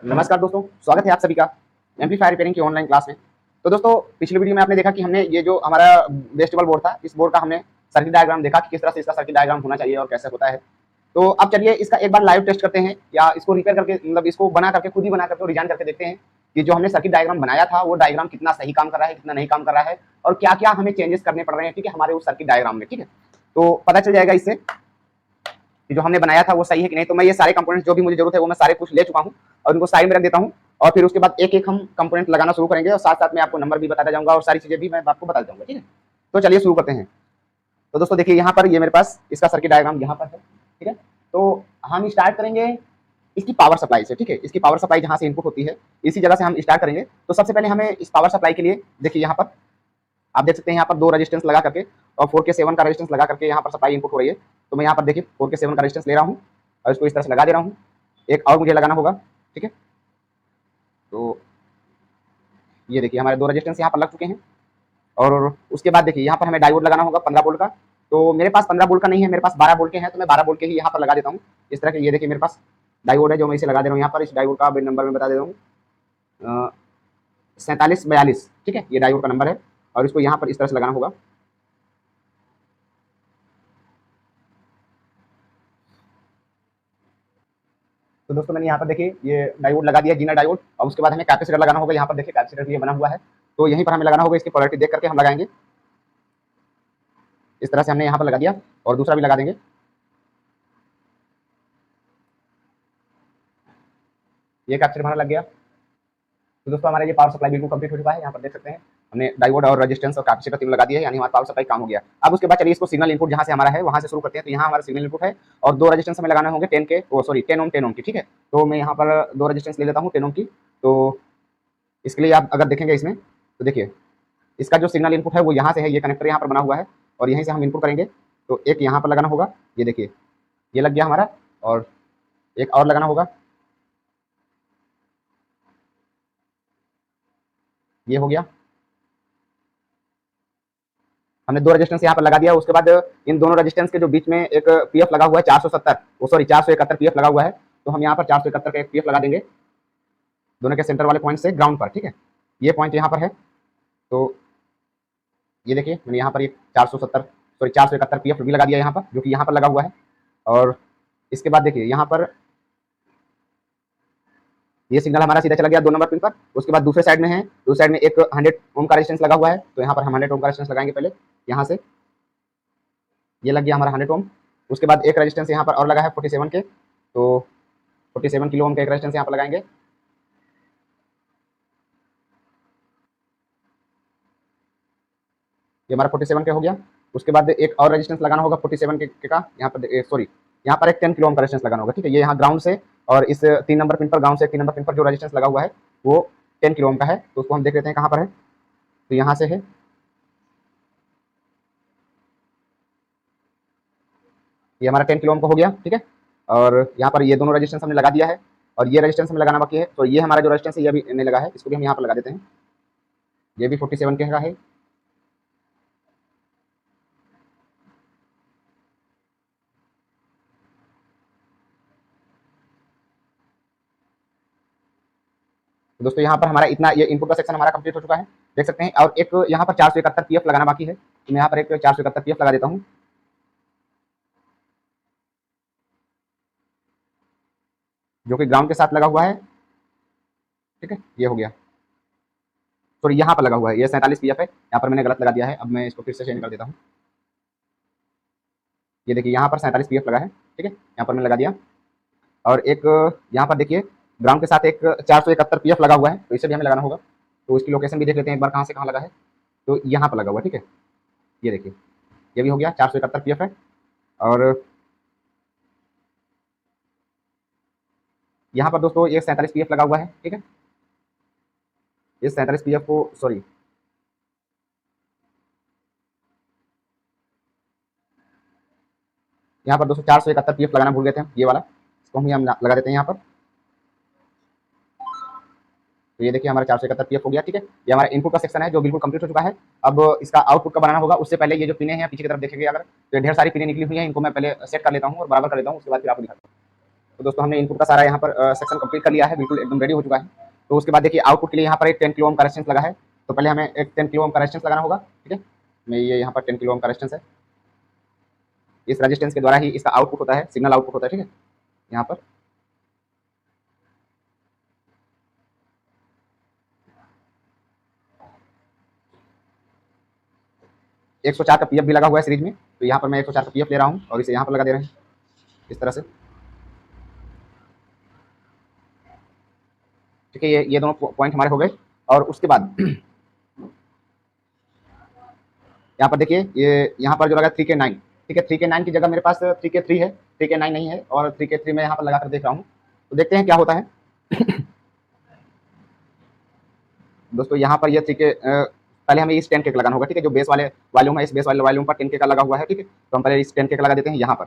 नमस्कार दोस्तों, स्वागत है आप सभी का एम्पलीफायर रिपेयरिंग की ऑनलाइन क्लास में। तो दोस्तों, पिछली वीडियो में आपने देखा कि हमने ये जो हमारा वेस्टिबल बोर्ड था, इस बोर्ड का हमने सर्किट डायग्राम देखा कि किस तरह से इसका सर्किट डायग्राम होना चाहिए और कैसे होता है। तो अब चलिए इसका एक बार लाइव टेस्ट करते हैं या इसको रिपेयर करके मतलब इसको बना करके खुद ही बना करके डिजाइन करके देखते हैं कि जो हमने सर्किट डायग्राम बनाया था वो डायग्राम कितना सही काम कर रहा है, कितना नहीं काम कर रहा है और क्या-क्या हमें चेंजेस करने पड़ रहे हैं, ठीक है, हमारे उस सर्किट डायग्राम में, ठीक है। तो पता चल जाएगा इससे कि जो हमने बनाया था वो सही है कि नहीं। तो मैं ये सारे कंपोनेंट्स जो भी मुझे जरूरत है वो मैं सारे कुछ ले चुका हूँ और उनको साइड में रख देता हूँ और फिर उसके बाद एक एक हम कंपोनेंट लगाना शुरू करेंगे और साथ साथ में आपको नंबर भी बताता जाऊंगा और सारी चीजें भी मैं आपको बताता जाऊंगा, ठीक है। तो चलिए शुरू करते हैं। तो दोस्तों देखिए, यहाँ पर ये मेरे पास इसका सर्किट डायग्राम यहाँ पर है, ठीक है। तो हम स्टार्ट करेंगे इसकी पावर सप्लाई से, ठीक है। इसकी पावर सप्लाई जहाँ से इनपुट होती है इसी जगह से हम स्टार्ट करेंगे। तो सबसे पहले हमें इस पावर सप्लाई के लिए देखिए, यहाँ पर आप देख सकते हैं यहाँ पर दो रेजिस्टेंस लगा करके और 4K7 का रेजिस्टेंस लगा करके यहाँ पर सप्लाई इनपुट हो रही है। तो मैं यहाँ पर देखिए 4K7 का रेजिस्टेंस ले रहा हूँ और इसको इस तरह से लगा दे रहा हूँ। एक और मुझे लगाना होगा, ठीक है। तो ये देखिए हमारे दो रेजिस्टेंस यहाँ पर लग चुके हैं और उसके बाद देखिए यहाँ पर हमें डायोड लगाना होगा 15 वोल्ट का। तो मेरे पास 15 वोल्ट का नहीं है, मेरे पास 12 वोल्ट के हैं, तो मैं 12 वोल्ट के ही यहाँ पर लगा देता हूँ इस तरह के। ये देखिए मेरे पास डायोड है जो मैं इसे लगा दे रहा हूँ यहाँ पर। इस डायोड का बिल नंबर मैं बता दे रहा हूँ 4742, ठीक है, ये डायोड का नंबर है और इसको यहाँ पर इस तरह से लगाना होगा। तो दोस्तों मैंने यहाँ पर देखिए ये डायोड लगा दिया, जीना डायोड। और उसके बाद हमें कैपेसिटर लगाना होगा। यहाँ पर देखिए कैपेसिटर के लिए बना हुआ है, तो यहीं पर हमें लगाना होगा। इसकी पोलैरिटी देख करके हम लगाएंगे। इस तरह से हमने यहाँ पर लगा दिया और दूसरा भी लगा देंगे। ये कैपेसिटर हमारा लग गया। तो दोस्तों हमारा ये पावर सप्लाई बिल्कुल कंप्लीट हो चुका है। यहाँ पर देख सकते हैं हमने डायोड और रेजिस्टेंस और कैपेसिटर तीनों लगा दिए हैं, यानी हमारा पावर सप्लाई काम हो गया। अब उसके बाद चलिए इसको सिग्नल इनपुट जहाँ से हमारा है वहाँ से शुरू करते हैं। तो यहाँ हमारा सिग्नल इनपुट है और दो रेजिस्टेंस हमें लगाने होंगे 10 के, ओ सॉरी 10 ओम 10 ओम की, ठीक है। तो मैं यहाँ पर दो रेजिस्टेंस ले लेता हूँ 10 ओम की। तो इसके लिए आप अगर देखेंगे इसमें तो देखिए इसका जो सिग्नल इनपुट है वो यहाँ से है, ये कनेक्टर यहाँ पर बना हुआ है और यहीं से हम इनपुट करेंगे। तो एक यहाँ पर लगाना होगा, ये देखिए ये लग गया हमारा, और एक और लगाना होगा, ये हो गया। हमने दो रेजिस्टेंस यहाँ पर लगा दिया। उसके बाद इन दोनों रेजिस्टेंस के जो बीच में एक पीएफ लगा हुआ है 470, वो सॉरी 471 पीएफ लगा हुआ है। तो हम यहाँ पर 471 का एक पीएफ लगा देंगे दोनों के सेंटर वाले पॉइंट से ग्राउंड पर, ठीक है। ये पॉइंट यहाँ पर है। तो ये देखिए मैंने यहाँ पर एक 470 सॉरी 471 पीएफ भी लगा दिया यहाँ पर, जो कि यहाँ पर लगा हुआ है। और इसके बाद देखिए यहाँ पर ये सिग्नल हमारा सीधा चला गया 2 नंबर पिन पर। उसके बाद दूसरे साइड में है, दूसरे साइड में एक 100 ओम का रेजिस्टेंस लगा हुआ है। तो यहाँ पर हम 100 ओम का रेजिस्टेंस लगाएंगे पहले यहाँ से। ये लग गया हमारा 100 ओम। उसके बाद एक रेजिस्टेंस यहाँ पर और लगा है 47 के, तो 47 किलो ओम का एक रेजिस्टेंस यहाँ पर लगाएंगे। ये हमारा 47 का हो गया। उसके बाद एक और रेजिस्टेंस लगाना होगा 47 के का, यहाँ पर सॉरी यहाँ पर एक 10 किलो ओम का रेजिस्टेंस लगाना होगा, ठीक है। ये यहाँ ग्राउंड से और इस 3 नंबर पिन पर, ग्राउंड से 3 नंबर पिन पर जो रेजिस्टेंस लगा हुआ है वो 10 किलो ओम का है। तो उसको हम देख लेते हैं कहाँ पर है। तो यहाँ से है, ये हमारा 10 किलो ओम का हो गया, ठीक है। और यहाँ पर ये दोनों रेजिस्टेंस हमने लगा दिया है और ये रेजिस्टेंस हमें लगाना बाकी है। तो ये हमारा जो रेजिस्टेंस है ये भी नहीं लगा है, इसको भी हम यहाँ पर लगा देते हैं। ये भी 47 के का है। तो दोस्तों यहाँ पर हमारा इतना ये इनपुट का सेक्शन हमारा कंप्लीट हो चुका है, देख सकते हैं। और एक यहाँ पर 471 पीएफ लगाना बाकी है, तो मैं यहाँ पर एक 471 पीएफ लगा देता हूँ, जो कि ग्राउंड के साथ लगा हुआ है, ठीक है। ये हो गया, सॉरी यहाँ पर लगा हुआ है, ये 47 पीएफ है, यहाँ पर मैंने गलत लगा दिया है। अब मैं इसको फिर से चेंज कर देता हूँ। ये देखिए यहाँ पर 47 पीएफ लगा है, ठीक है, यहाँ पर मैंने लगा दिया। और एक यहाँ पर देखिए ग्राउंड के साथ एक 471 पीएफ लगा हुआ है, तो इसे भी हमें लगाना होगा। तो इसकी लोकेशन भी देख लेते हैं एक बार कहाँ से कहाँ लगा है। तो यहाँ पर लगा हुआ है, ठीक है। ये देखिए ये भी हो गया, 471 पीएफ है। और यहाँ पर दोस्तों ये 47 पीएफ लगा हुआ है, ठीक है। इस 47 पीएफ को सॉरी यहाँ पर दोस्तों 471 पीएफ लगाना भूल गए थे हम, ये वाला, इसको हम लगा देते हैं यहाँ पर। तो ये देखिए हमारा 471 पीएफ हो गया, ठीक है। ये हमारा इनपुट का सेक्शन है जो बिल्कुल कंप्लीट हो चुका है। अब इसका आउटपुट का बनाना होगा। उससे पहले ये जो पिने हैं पीछे की तरफ देखेंगे अगर, तो ढेर सारी पिने निकली हुई हैं, इनको मैं पहले सेट कर लेता हूँ और बराबर कर लेता हूँ, उसके बाद फिर आपको दिखाता हूँ। तो दोस्तों हमने इनपुट का सारा यहाँ पर सेक्शन कंप्लीट कर लिया है, बिल्कुल एकदम रेडी हो चुका है। तो उसके बाद देखिए आउटपुट के लिए यहाँ पर एक 10 किलो ओम का रेजिस्टेंस लगा है, तो पहले हमें एक 10 किलो ओम का रेजिस्टेंस लगाना होगा, ठीक है। मैं ये यहाँ पर 10 किलो ओम का रेजिस्टेंस है, इस रेजिस्टेंस के द्वारा ही इसका आउटपुट होता है, सिग्नल आउटपुट होता है, ठीक है। यहाँ पर 104 का पीएफ भी लगा हुआ है सीरीज में, तो यहाँ पर मैं 104 का पीएफ ले रहा हूँ और इसे यहाँ पर लगा दे रहे हैं इस तरह से, ठीक है। ये दोनों पॉइंट हमारे हो गए। और उसके बाद यहाँ पर देखिए ये यहाँ पर जो लगा 3K9, ठीक है। 3K9 की जगह मेरे पास 3K3 है, 3K9 नहीं है, और 3K3 मैं यहाँ पर लगाकर देख रहा हूँ, तो देखते हैं क्या होता है। दोस्तों यहाँ पर ये 3K पहले हमें इस 10K का लगाना होगा, ठीक है। जो बेस वाले वॉल्यूम है, इस बेस वाले वॉल्यूम पर 10K का लगा हुआ है, ठीक है। तो हम पहले इस 10K का लगा देते हैं यहाँ पर।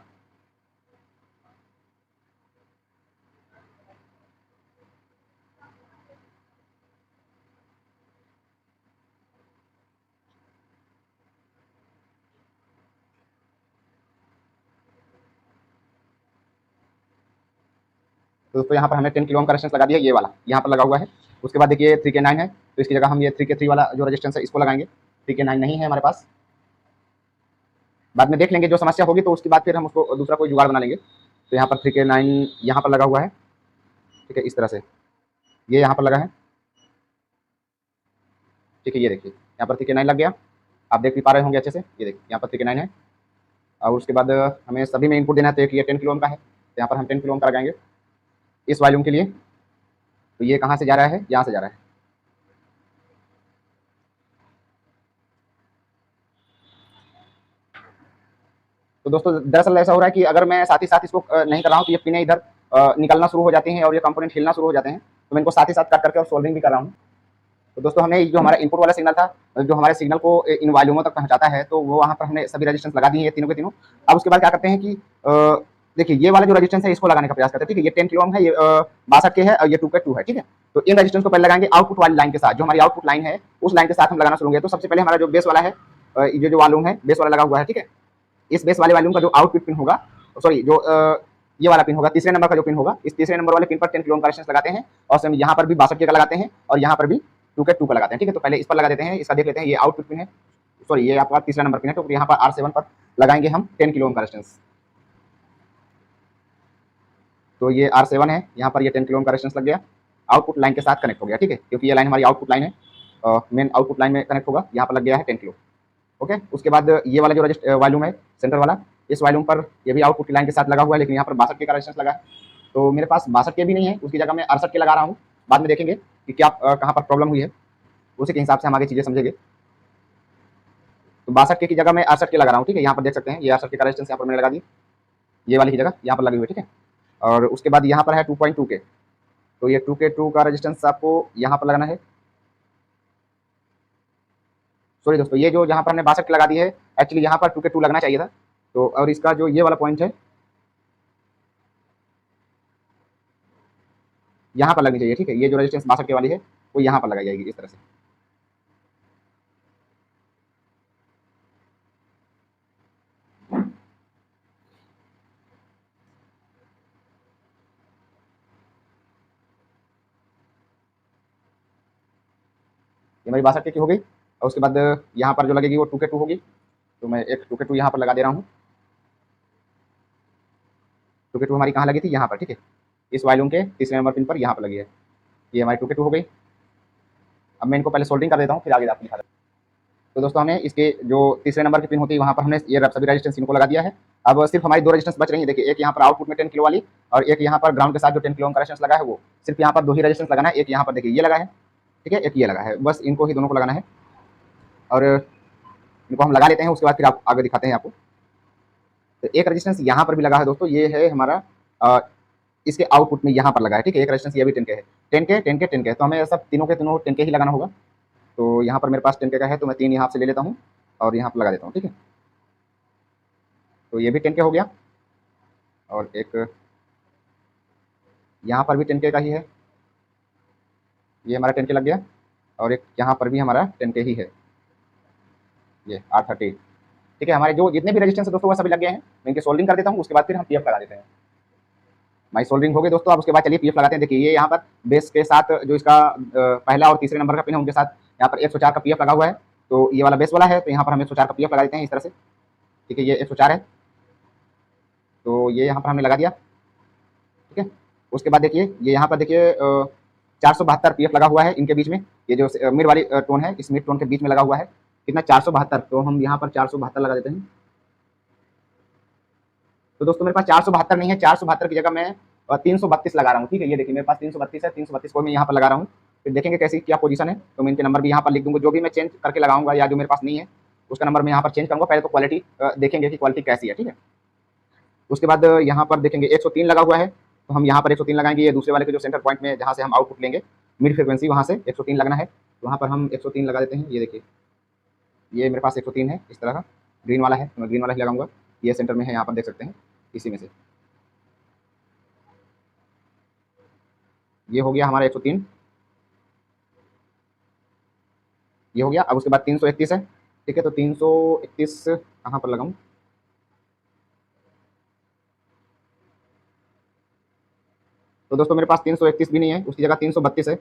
तो दोस्तों यहाँ पर हमने 10 किलो ओम का रेजिस्टेंस लगा दिया, ये वाला यहाँ पर लगा हुआ है। उसके बाद देखिए 3K9 है, तो इसकी जगह हम ये 3K3 वाला जो रेजिस्टेंस है इसको लगाएंगे। 3K9 नहीं है हमारे पास, बाद में देख लेंगे, जो समस्या होगी तो उसके बाद फिर हम उसको दूसरा कोई जुगाड़ बना लेंगे। तो यहाँ पर 3K9 यहाँ पर लगा हुआ है, ठीक है, इस तरह से ये यहाँ पर लगा है, ठीक है। ये देखिए यहाँ पर 3K9 लग गया, आप देख भी पा रहे होंगे अच्छे से, ये देखिए यहाँ पर 3K9 है। और उसके बाद हमें सभी में इनपुट देना है, तो एक ये 10 किलो ओम का है, तो यहाँ पर हम 10 किलो ओम का लगाएंगे इस वॉल्यूम के लिए। तो ये कहाँ से जा रहा है, यहाँ से जा रहा है, तो दोस्तों दरअसल ऐसा हो रहा है कि अगर मैं साथ ही साथ इसको नहीं कर रहा हूँ तो ये पिनें इधर निकलना शुरू हो जाती हैं और ये कंपोनेंट हिलना शुरू हो जाते हैं, तो मैं इनको साथ ही साथ कट करके और सोल्विंग भी कर रहा हूँ। तो दोस्तों हमने जो हमारा इनपुट वाला सिग्नल था, जो हमारे सिग्नल को इन वॉल्यूमों तक पहुंचाता है, तो वो वहाँ पर हमने सभी रेजिस्टेंस लगा दिए हैं, तीनों के तीनों। अब उसके बाद क्या करते हैं कि देखिए ये वाला जो रेजिस्टेंस है इसको लगाने का प्रयास करते हैं, ठीक है। ये 10 किलो ओम है, ये 62 के है और ये 2K2 है, ठीक है। तो इन रेजिस्टेंस को पहले लगाएंगे आउटपुट वाली लाइन के साथ, जो हमारी आउटपुट लाइन है उस लाइन के साथ हम लगाना शुरू होंगे। तो सबसे पहले हमारा जो बेस वाला है, ये जो वॉल्यूम है बेस वाला लगा हुआ है, ठीक है। इस बेस वाले वॉल्यूम का जो आउटपुट पिन होगा, सॉरी जो ये वाला पिन होगा, तीसरे नंबर का जो पिन होगा, इस तीसरे नंबर वाले पिन पर 10 किलो ओम का रेजिस्टेंस लगाते हैं और सेम यहाँ पर भी 62K का लगाते हैं और यहाँ पर भी 2K2 का लगाते हैं, ठीक है। तो पहले इस पर लगा देते हैं, इसका देख लेते हैं। ये आउटपुट पिन है, सॉरी ये आपका तीसरा नंबर पिन है, तो यहाँ पर R7 पर लगाएंगे हम 10 किलो ओम का रेजिस्टेंस। तो ये R7 है, यहाँ पर ये 10 किलो ओम का रेजिस्टेंस लग गया, आउटपुट लाइन के साथ कनेक्ट हो गया, ठीक है, क्योंकि ये लाइन हमारी आउटपुट लाइन है, मेन आउटपुट लाइन में कनेक्ट होगा, यहाँ पर लग गया है 10 किलो। ओके, उसके बाद ये वाला जो वॉल्यूम है सेंटर वाला, इस वॉल्यूम पर ये भी आउटपुट की लाइन के साथ लगा हुआ है, लेकिन यहाँ पर 62K का रेजिस्टेंस लगा है। तो मेरे पास 62K भी नहीं है, उसकी जगह मैं 68K लगा रहा हूँ। बाद में देखेंगे कि क्या कहाँ पर प्रॉब्लम हुई है, उसी के हिसाब से हम आगे चीज़ें समझेंगे। तो 62K की जगह मैं 68K लगा रहा हूँ, ठीक है। यहाँ पर देख सकते हैं ये 68K का रेजिस्टेंस यहाँ पर मैंने लगा दी, ये वाली की जगह यहाँ पर लगी हुई है, ठीक है। और उसके बाद यहाँ पर है 2.2K, तो ये 2K2 का रेजिस्टेंस आपको यहाँ पर लगाना है। सॉरी दोस्तों, ये जो यहाँ पर हमने 62K लगा दी है, एक्चुअली यहाँ पर 2K2 लगना चाहिए था। तो और इसका जो ये वाला पॉइंट है यहाँ पर लगनी चाहिए, ठीक है। ये जो रेजिस्टेंस 62K वाली है वो यहाँ पर लगाई जाएगी इस तरह से। ये मेरी 62K की हो गई। और उसके बाद यहाँ पर जो लगेगी वो 2K2 होगी, तो मैं एक 2K2 यहाँ पर लगा दे रहा हूँ। 2K2 हमारी कहाँ लगी थी, यहाँ पर, ठीक है। इस वॉल्यूम के तीसरे नंबर पिन पर यहाँ पर लगी है, ये हमारी 2K2 हो गई। अब मैं इनको पहले सोल्डिंग कर देता हूँ, फिर आगे आपको दिखा देता हूँ। तो दोस्तों हमने इसके जो तीसरे नंबर की पिन होती है वहाँ पर हमने ये सभी रेजिस्टेंस इनको लगा दिया है। अब सिर्फ हमारी दो रेजिस्टेंस बच रही है, देखिए एक यहाँ पर आउटपुट में 10 किलो वाली और एक यहाँ पर ग्राउंड के साथ जो 10 किलो ओम का रेजिस्टेंस लगा है, वो सिर्फ यहाँ पर दो ही रेजिस्टेंस लगाना है। एक यहाँ पर देखिए ये लगा है, ठीक है, एक ये लगा है, बस इनको ही दोनों को लगाना है और इनको हम लगा लेते हैं। उसके बाद फिर आप आगे दिखाते हैं आपको। तो एक रेजिस्टेंस यहाँ पर भी लगा है दोस्तों, ये है हमारा इसके आउटपुट में यहाँ पर लगा है, ठीक है। एक रेजिस्टेंस ये भी 10K है, 10K 10K 10K, तो हमें सब तीनों के तीनों 10K ही लगाना होगा। तो यहाँ पर मेरे पास 10K का है, तो मैं 3 यहाँ से ले लेता हूँ और यहाँ पर लगा देता हूँ, ठीक है। तो ये भी 10K हो गया और एक यहाँ पर भी 10K का ही है, ये हमारा 10K लग गया और एक यहाँ पर भी हमारा 10K ही है, ये R30, ठीक है। हमारे जो जितने भी रेजिस्टेंस है दोस्तों वो सभी लग गए हैं। मैं इनके सोल्डिंग कर देता हूँ, उसके बाद फिर हम पीएफ लगा देते हैं। हमारी सोल्डरिंग हो गई दोस्तों। अब उसके बाद चलिए पीएफ लगाते हैं। देखिए ये यहाँ पर बेस के साथ जो इसका पहला और तीसरे नंबर का पिन है उनके साथ यहाँ पर 104 का पीएफ लगा हुआ है। तो ये वाला बेस वाला है, तो यहाँ पर हम 104 का पीएफ लगा देते हैं इस तरह से। ठीक है, ये 104 है, तो ये यहाँ पर हमने लगा दिया। ठीक है, उसके बाद देखिए ये यहाँ पर देखिए 472 पीएफ लगा हुआ है इनके बीच में। ये जो मिड वाली टोन है, इस मिड टोन के बीच में लगा हुआ है। कितना? 472। तो हम यहाँ पर 472 लगा देते हैं। तो दोस्तों मेरे पास 472 नहीं है, 472 की जगह मैं 332 लगा रहा हूँ। ठीक है, ये देखिए मेरे पास 332 है, 332 को मैं यहाँ पर लगा रहा हूँ। फिर देखेंगे कैसी क्या पोजीशन है, तो मैं इनके नंबर भी यहाँ पर लिख दूंगा। जो भी मैं चेंज करके लगाऊंगा या जो मेरे पास नहीं है उसका नंबर मैं यहाँ पर चेंज करूँगा। पहले तो क्वालिटी देखेंगे कि क्वालिटी कैसी है। ठीक है, उसके बाद यहाँ पर देखेंगे 103 लगा हुआ है, तो हम यहाँ पर 103 लगाएंगे। ये दूसरे वाले के जो सेंटर पॉइंट में जहाँ से हम आउटपुट लेंगे मिड फ्रिक्वेंसी, वहाँ से 103 लगना है। तो वहाँ पर हम 103 लगा देते हैं। ये देखिए ये मेरे पास 103 है इस तरह का, ग्रीन वाला है, तो मैं ग्रीन वाला ही लगाऊंगा। ये सेंटर में है, यहाँ पर देख सकते हैं इसी में से। ये हो गया हमारा 103, ये हो गया। अब उसके बाद 331 है। ठीक है, तो 331 कहाँ पर लगाऊं? तो दोस्तों मेरे पास 331 भी नहीं है, उसकी जगह 332 है।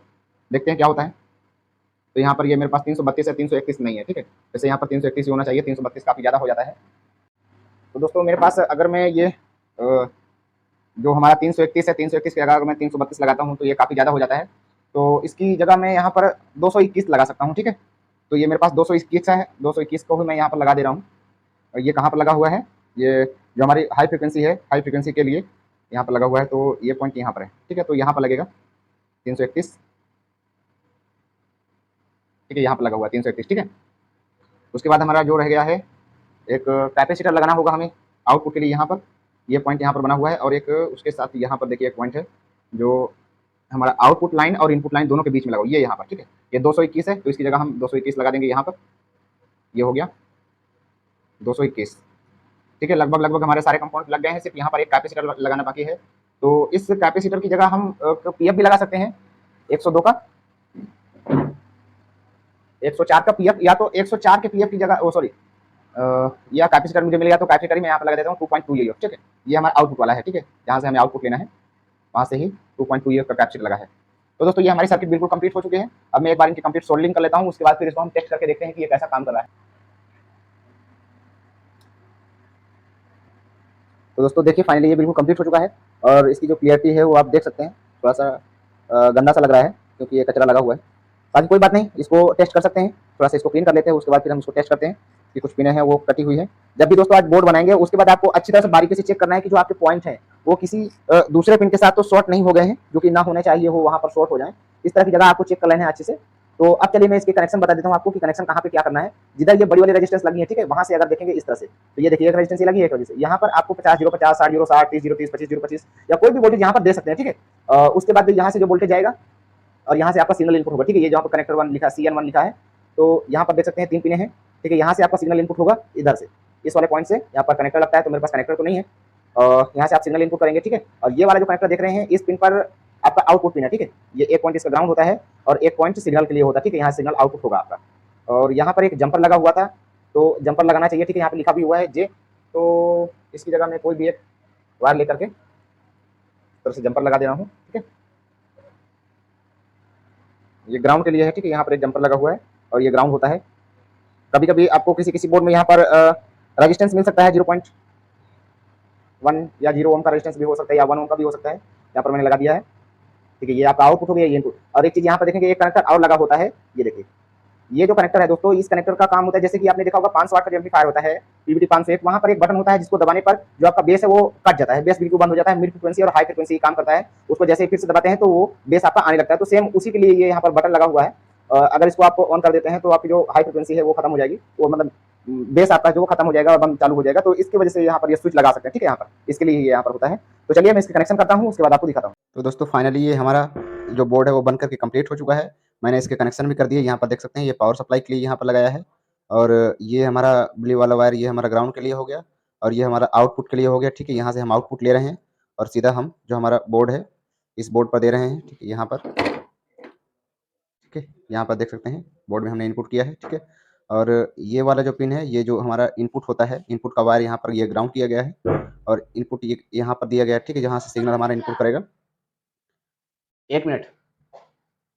देखते हैं क्या होता है। तो यहाँ पर ये मेरे पास 332 है, 331 नहीं है। ठीक है, जैसे यहाँ पर 331 ही होना चाहिए, 332 काफ़ी ज़्यादा हो जाता है। तो दोस्तों मेरे पास अगर मैं ये जो हमारा 331 है, 331 की जगह अगर मैं 332 लगाता हूँ तो ये काफ़ी ज़्यादा हो जाता है। तो इसकी जगह मैं यहाँ पर 221 लगा सकता हूँ। ठीक है, तो ये मेरे पास 221 है, 221 को भी मैं यहाँ पर लगा दे रहा हूँ। और ये कहाँ पर लगा हुआ है? ये जो हमारी हाई फ्रिक्वेंसी है, हाई फ्रिक्वेंसी के लिए यहाँ पर लगा हुआ है। तो ये पॉइंट यहाँ पर है। ठीक है, तो यहाँ पर लगेगा 331। ठीक है, यहाँ पर लगा हुआ है 331। ठीक है, उसके बाद हमारा जो रह गया है एक कैपेसिटर लगाना होगा हमें आउटपुट के लिए। यहाँ पर ये पॉइंट यहाँ पर बना हुआ है, और एक उसके साथ यहाँ पर देखिए एक पॉइंट है जो हमारा आउटपुट लाइन और इनपुट लाइन दोनों के बीच में लगा हुआ है, ये यहाँ पर। ठीक है, ये 221 है, तो इसकी जगह हम 221 लगा देंगे यहाँ पर। ये हो गया 221। ठीक है, लगभग लगभग हमारे सारे कंपाउंड लग गए हैं, सिर्फ यहाँ पर एक कैपेसिटर लगाना बाकी है। तो इस कैपेसिटर की जगह हम पीएफ भी लगा सकते हैं 102 का, 104 का पीएफ, या तो 104 के पीएफ की जगह सॉरी या कैपेसिटर मुझे मिल गया तो कैपेसिटर ही मैं यहाँ पर लगा देता हूँ 2.2 ये। ठीक है, ये हमारा आउटपुट वाला है। ठीक है, जहाँ से हमें आउटपुट लेना है वहाँ से ही 2.2 ये का कैपेसिटर लगा है। तो दोस्तों ये हमारी सर्किट बिल्कुल कंप्लीट हो चुके हैं। अब मैं एक बार इनकी कंप्लीट सोल्डरिंग कर लेता हूँ, उसके बाद फिर इसको हम टेस्ट करके देखते हैं कि ये कैसा काम कर रहा है। तो दोस्तों देखिए फाइनली ये बिल्कुल कंप्लीट हो चुका है, और इसकी जो क्लियरिटी है वो आप देख सकते हैं। थोड़ा सा गंदा सा लग रहा है क्योंकि ये कचरा लगा हुआ है। बाकी कोई बात नहीं, इसको टेस्ट कर सकते हैं। थोड़ा सा इसको क्लीन कर लेते हैं, उसके बाद फिर हम इसको टेस्ट करते हैं कि कुछ पिनें हैं वो कटी हुई है। जब भी दोस्तों आज बोर्ड बनाएंगे उसके बाद आपको अच्छी तरह से बारीकी से चेक करना है कि जो आपके पॉइंट हैं वो किसी दूसरे पिन के साथ तो शॉर्ट नहीं हो गए हैं, जो कि ना होने चाहिए वो वहाँ पर शॉर्ट हो जाए। इस तरह की जगह आपको चेक कर लेना है अच्छे से। तो अब चलिए मैं इसके कनेक्शन बता देता हूँ आपको कि कनेक्शन कहाँ पे क्या करना है। जिधर ये बड़ी वाली रेजिस्टेंस लगी है, ठीक है, वहाँ से अगर देखेंगे इस तरह से, तो ये देखिए एक रेजिस्टेंस ये लगी है एक वजह से। यहाँ पर आपको 50 0 50 60 0 60 30 0 30 25 0 25 या कोई भी वोल्टेज यहाँ पर दे सकते हैं। ठीक है, उसके बाद यहाँ से जो वोल्टेज जाएगा और यहाँ से आपका सिग्नल इनपुट होगा। ठीक है, ये जहाँ पर कनेक्टर 1 लिखा है, CN1 लिखा है, तो यहाँ पर देख सकते हैं 3 पिने हैं। ठीक है, यहाँ से आपका सिग्नल इनपुट होगा इधर से, इस वाले पॉइंट से। यहाँ पर कनेक्टर लगता है, तो मेरे पास कनेक्टर तो नहीं है। यहाँ से आप सिग्नल इनपुट करेंगे। ठीक है, और ये वाला जो कनेक्टर देख रहे हैं इस पिन पर आपका आउटपुट पिन है। ठीक है, ये एक पॉइंट इसका ग्राउंड होता है और एक पॉइंट सिग्नल के लिए होता है। ठीक है, यहाँ सिग्नल आउटपुट होगा आपका। और यहाँ पर एक जंपर लगा हुआ था, तो जंपर लगाना चाहिए। ठीक है, यहाँ पे लिखा भी हुआ है जे, तो इसकी जगह मैं कोई भी एक वायर लेकर के तरह से जंपर लगा दे रहा हूँ। ठीक है, ये ग्राउंड के लिए है। ठीक है, यहाँ पर एक जंपर लगा हुआ है और ये ग्राउंड होता है। कभी कभी आपको किसी किसी बोर्ड में यहाँ पर रेजिस्टेंस मिल सकता है 0.1 या 0 ओम का रेजिस्टेंस भी हो सकता है, या 1 ओम का भी हो सकता है। यहाँ पर मैंने लगा दिया है। ठीक है, ये आपका आउटपुट हो गया, ये इनपुट। और एक चीज यहाँ पर देखेंगे, एक कनेक्टर और लगा होता है, ये देखिए। ये जो कनेक्टर है दोस्तों, इस कनेक्टर का काम होता है, जैसे कि आपने देखा होगा 500 वाट का एम्पलीफायर होता है, पीवीटी 501, वहां पर एक बटन होता है जिसको दबाने पर जो आपका बेस है वो कट जाता है, बेस बिल्कुल बंद हो जाता है। मिड फ्रीक्वेंसी और हाई फ्रीक्वेंसी काम करता है, उसको जैसे ही फिर से दबाते हैं तो वो बेस आपका आने लगता है। तो सेम उसी के लिए ये यहाँ पर बटन लगा हुआ है। अगर इसको आप ऑन कर देते हैं तो आपकी जो हाई फ्रीक्वेंसी है वो खत्म हो जाएगी, वो मतलब बेस आपका जो खत्म हो जाएगा और बंद चालू हो जाएगा। तो इसकी वजह से यहाँ पर ये स्विच लगा सकते हैं। ठीक है, यहाँ पर इसके लिए ये यहाँ पर होता है। तो चलिए मैं इसके कनेक्शन करता हूँ, उसके बाद आपको दिखाता हूँ। तो दोस्तों फाइनली ये हमारा जो बोर्ड है वो बन करके कंप्लीट हो चुका है। मैंने इसके कनेक्शन भी कर दिए। यहाँ पर देख सकते हैं ये पावर सप्लाई के लिए यहाँ पर लगाया है, और ये हमारा ब्लू वाला वायर ये हमारा ग्राउंड के लिए हो गया, और ये हमारा आउटपुट के लिए हो गया। ठीक है, यहाँ से हम आउटपुट ले रहे हैं और सीधा हम जो हमारा बोर्ड है इस बोर्ड पर दे रहे हैं। ठीक है, यहाँ पर, ठीक है, यहाँ पर देख सकते हैं बोर्ड में हमने इनपुट किया है। ठीक है, और ये वाला जो पिन है, ये जो हमारा इनपुट होता है, इनपुट का वायर यहाँ पर ये ग्राउंड किया गया है और इनपुट ये यहाँ पर दिया गया है, ठीक है, जहाँ से सिग्नल हमारा इनपुट करेगा। 1 मिनट।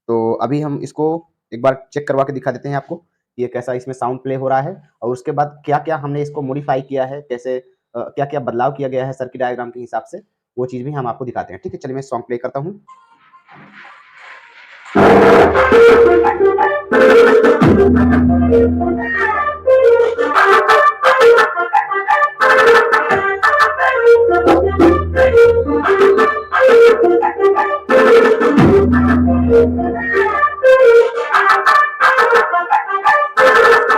तो अभी हम इसको एक बार चेक करवा के दिखा देते हैं आपको, ये कैसा इसमें साउंड प्ले हो रहा है और उसके बाद क्या-क्या हमने इसको मॉडिफाई किया है, कैसे क्या-क्या बदलाव किया गया है सर्किट डायग्राम के हिसाब से, वो चीज़ भी हम आपको दिखाते हैं, ठीक है? चलिए मैं सॉन्ग प्ले करता हूँ।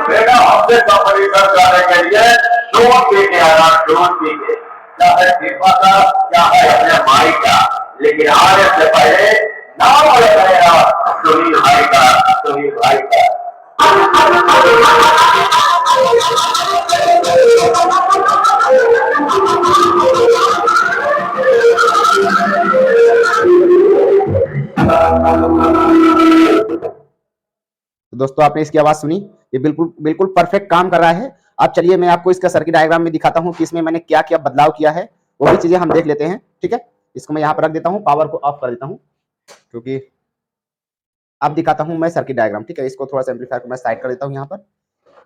बेटा हमसे कंपनी कर जाने के लिए लोन लेके आना, लोन लेके, चाहे दीपा का चाहे अपने भाई का, लेकिन आने से पहले नाम लगाया सुनील भाई का, सुनील भाई का। तो दोस्तों आपने इसकी आवाज सुनी, ये बिल्कुल बिल्कुल परफेक्ट काम कर रहा है। अब चलिए मैं आपको इसका सर्किट डायग्राम में दिखाता हूँ कि इसमें मैंने क्या क्या बदलाव किया है, वो भी चीजें हम देख लेते हैं, ठीक है? इसको मैं यहाँ पर रख देता हूँ, पावर को ऑफ कर देता हूँ, क्योंकि अब दिखाता हूँ मैं सर्किट डायग्राम, ठीक है? इसको थोड़ा सा एम्पलीफायर को मैं साइड कर देता हूँ यहाँ पर,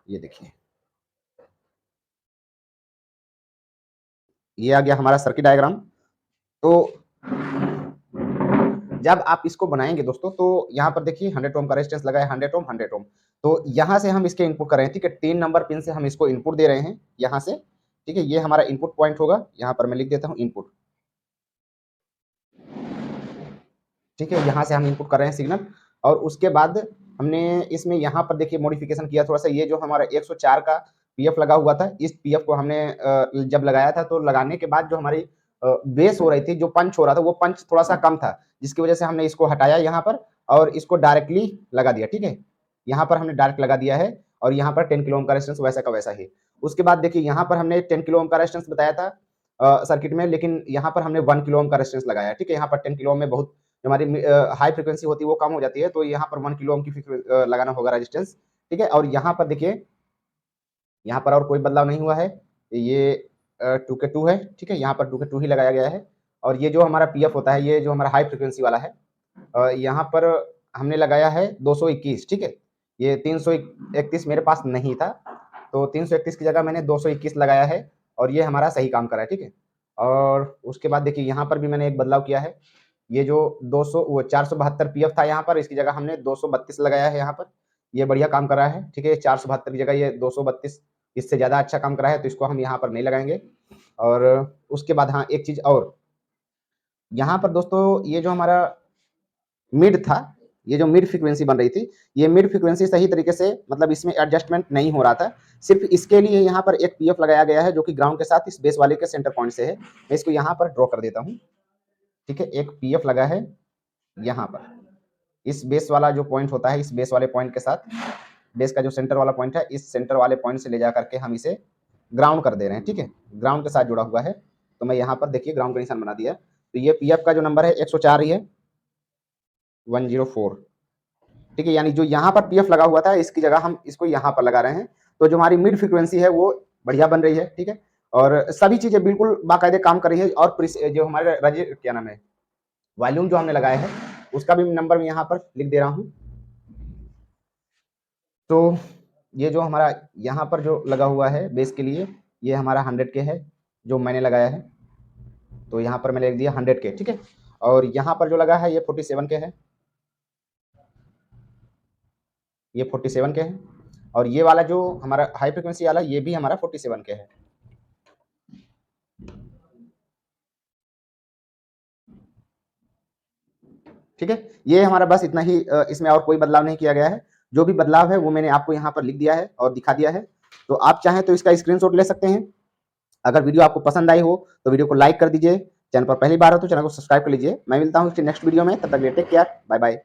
ये देखिए, ये आ गया हमारा सर्किट डायग्राम। तो जब आप इसको बनाएंगे दोस्तों, तो यहाँ पर देखिए 100 ओम का रेजिस्टेंस लगा है, 100 ओम 100 ओम। तो यहाँ से हम इसके इनपुट कर रहे हैं, ठीक है? 3 नंबर पिन से हम इसको इनपुट दे रहे हैं यहाँ से, ठीक है? ये हमारा इनपुट पॉइंट होगा, यहाँ पर मैं लिख देता हूँ इनपुट, ठीक है? यहाँ से हम इनपुट कर रहे हैं सिग्नल और उसके बाद हमने इसमें यहाँ पर देखिए मॉडिफिकेशन किया थोड़ा सा, ये जो हमारा 104 का पीएफ लगा हुआ था, इस पीएफ को हमने जब लगाया था तो लगाने के बाद जो हमारी बेस हो रही थी, जो पंच हो रहा था, वो पंच थोड़ा सा कम था, जिसकी वजह से हमने इसको हटाया यहाँ पर और इसको डायरेक्टली लगा दिया, ठीक है? यहाँ पर हमने डायरेक्ट लगा दिया है और यहाँ पर 10 किलो ओम का रेजिस्टेंस वैसा का वैसा ही। उसके बाद देखिए यहाँ पर हमने 10 किलो ओम का रेजिस्टेंस बताया था सर्किट में, लेकिन यहाँ पर हमने 1 किलो ओम का रेजिस्टेंस लगाया, ठीक है? यहाँ पर 10 किलो ओम में बहुत जो हमारी हाई फ्रीक्वेंसी होती है वो कम हो जाती है, तो यहाँ पर 1 किलो ओम की लगाना होगा रेजिस्टेंस, ठीक है? और यहाँ पर देखिए, यहाँ पर और कोई बदलाव नहीं हुआ है, ये 2 के 2 है, ठीक है? यहाँ पर 2 के 2 ही लगाया गया है और ये जो हमारा पीएफ होता है, ये जो हमारा हाई फ्रीक्वेंसी वाला है, यहाँ पर हमने लगाया है 221, ठीक है? ये 331 मेरे पास नहीं था, तो 331 की जगह मैंने 221 लगाया है और ये हमारा सही काम कर रहा है, ठीक है? और उसके बाद देखिए यहाँ पर भी मैंने एक बदलाव किया है, ये जो 472 पीएफ था यहाँ पर, इसकी जगह हमने 232 लगाया है यहाँ पर, ये बढ़िया काम कर रहा है, ठीक है? 472 की जगह ये 232 इससे ज़्यादा अच्छा काम कर रहा है, तो इसको हम यहाँ पर नहीं लगाएंगे। और उसके बाद हाँ, एक चीज़ और, यहाँ पर दोस्तों ये जो हमारा मिड था, ये जो मिड फ्रीक्वेंसी बन रही थी, ये मिड फ्रीक्वेंसी सही तरीके से मतलब इसमें एडजस्टमेंट नहीं हो रहा था, सिर्फ इसके लिए यहाँ पर एक पीएफ लगाया गया है जो कि ग्राउंड के साथ इस बेस वाले के सेंटर पॉइंट से है। मैं इसको यहाँ पर ड्रॉ कर देता हूँ, ठीक है? एक पीएफ लगा है यहाँ पर, इस बेस वाला जो पॉइंट होता है, इस बेस वाले पॉइंट के साथ, बेस का जो सेंटर वाला पॉइंट है, इस सेंटर वाले पॉइंट से ले जा करके हम इसे ग्राउंड कर दे रहे हैं, ठीक है? ग्राउंड के साथ जुड़ा हुआ है, तो मैं यहाँ पर देखिए ग्राउंड का निशान बना दिया। तो ये पीएफ का जो नंबर है 104 ही है, 104, ठीक है? यानी जो यहाँ पर पीएफ लगा हुआ था, इसकी जगह हम इसको यहाँ पर लगा रहे हैं, तो जो हमारी मिड फ्रीक्वेंसी है वो बढ़िया बन रही है, ठीक है? और सभी चीजें बिल्कुल बाकायदे काम कर रही है और जो हमारे क्या नाम है, वॉल्यूम जो हमने लगाया है उसका भी नंबर मैं यहाँ पर लिख दे रहा हूँ। तो ये जो हमारा यहाँ पर जो लगा हुआ है बेस के लिए, ये हमारा 100 के है जो मैंने लगाया है, तो यहाँ पर मैंने लिख दिया 100 के, ठीक है? और यहाँ पर जो लगा है ये 47 के है, ये 47 के है और ये वाला जो हमारा हाई फ्रिक्वेंसी वाला, ये भी हमारा 47 के है। ठीक है, ये हमारा बस इतना ही, इसमें और कोई बदलाव नहीं किया गया है। जो भी बदलाव है वो मैंने आपको यहाँ पर लिख दिया है और दिखा दिया है, तो आप चाहें तो इसका स्क्रीनशॉट ले सकते हैं। अगर वीडियो आपको पसंद आई हो तो वीडियो को लाइक कर दीजिए, चैनल पर पहली बार हो तो चैनल को सब्सक्राइब कर लीजिए। मैं मिलता हूँ नेक्स्ट वीडियो में, तब तक टेक केयर, बाय बाय।